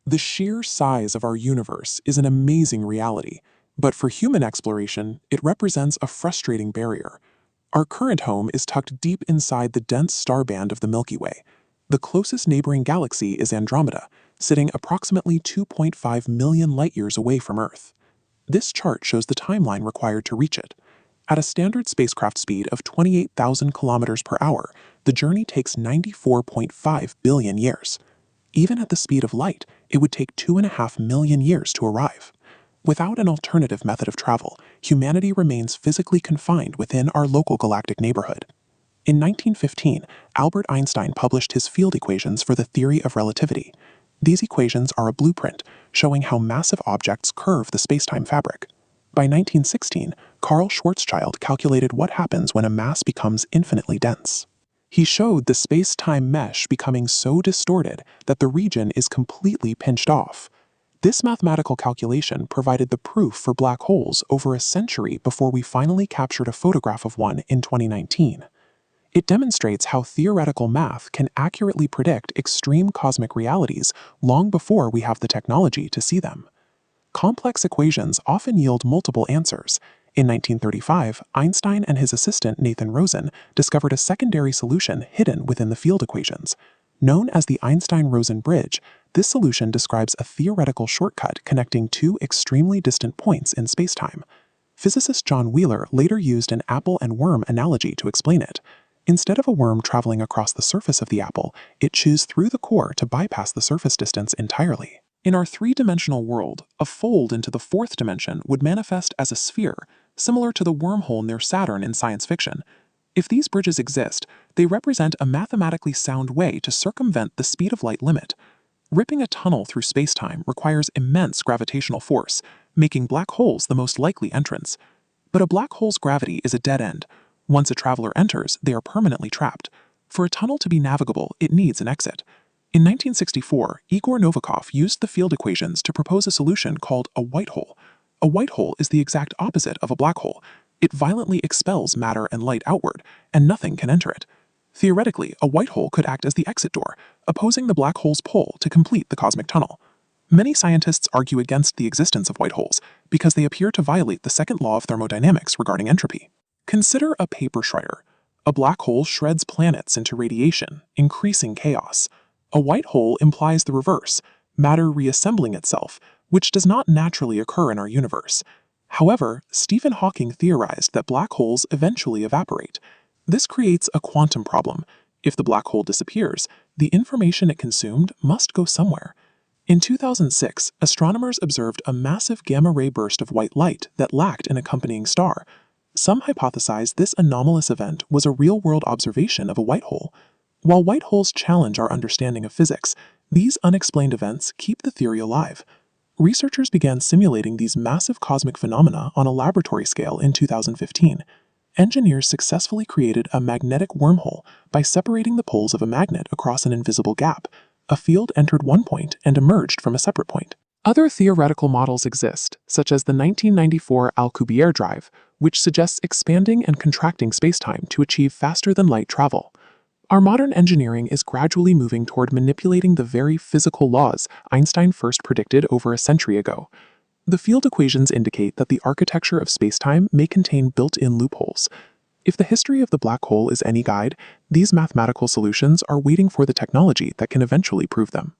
The sheer size of our universe is an amazing reality, but for human exploration, it represents a frustrating barrier. Our current home is tucked deep inside the dense star band of the Milky Way. The closest neighboring galaxy is Andromeda, sitting approximately 2.5 million light-years away from Earth. This chart shows the timeline required to reach it. At a standard spacecraft speed of 28,000 kilometers per hour, the journey takes 94.5 billion years. Even at the speed of light, it would take 2.5 million years to arrive. Without an alternative method of travel, humanity remains physically confined within our local galactic neighborhood. In 1915, Albert Einstein published his field equations for the theory of relativity. These equations are a blueprint showing how massive objects curve the spacetime fabric. By 1916, Carl Schwarzschild calculated what happens when a mass becomes infinitely dense. He showed the space-time mesh becoming so distorted that the region is completely pinched off. This mathematical calculation provided the proof for black holes over a century before we finally captured a photograph of one in 2019. It demonstrates how theoretical math can accurately predict extreme cosmic realities long before we have the technology to see them. Complex equations often yield multiple answers. In 1935, Einstein and his assistant Nathan Rosen discovered a secondary solution hidden within the field equations. Known as the Einstein-Rosen bridge, this solution describes a theoretical shortcut connecting two extremely distant points in spacetime. Physicist John Wheeler later used an apple and worm analogy to explain it. Instead of a worm traveling across the surface of the apple, it chews through the core to bypass the surface distance entirely. In our three-dimensional world, a fold into the fourth dimension would manifest as a sphere, similar to the wormhole near Saturn in science fiction. If these bridges exist, they represent a mathematically sound way to circumvent the speed of light limit. Ripping a tunnel through spacetime requires immense gravitational force, making black holes the most likely entrance. But a black hole's gravity is a dead end. Once a traveler enters, they are permanently trapped. For a tunnel to be navigable, it needs an exit. In 1964, Igor Novikov used the field equations to propose a solution called a white hole. A white hole is the exact opposite of a black hole. It violently expels matter and light outward, and nothing can enter it. Theoretically, a white hole could act as the exit door, opposing the black hole's pull to complete the cosmic tunnel. Many scientists argue against the existence of white holes because they appear to violate the second law of thermodynamics regarding entropy. Consider a paper shredder. A black hole shreds planets into radiation, increasing chaos. A white hole implies the reverse, matter reassembling itself, which does not naturally occur in our universe. However, Stephen Hawking theorized that black holes eventually evaporate. This creates a quantum problem. If the black hole disappears, the information it consumed must go somewhere. In 2006, astronomers observed a massive gamma-ray burst of white light that lacked an accompanying star. Some hypothesize this anomalous event was a real-world observation of a white hole. While white holes challenge our understanding of physics, these unexplained events keep the theory alive. Researchers began simulating these massive cosmic phenomena on a laboratory scale in 2015. Engineers successfully created a magnetic wormhole by separating the poles of a magnet across an invisible gap. A field entered one point and emerged from a separate point. Other theoretical models exist, such as the 1994 Alcubierre drive, which suggests expanding and contracting spacetime to achieve faster-than-light travel. Our modern engineering is gradually moving toward manipulating the very physical laws Einstein first predicted over a century ago. The field equations indicate that the architecture of spacetime may contain built-in loopholes. If the history of the black hole is any guide, these mathematical solutions are waiting for the technology that can eventually prove them.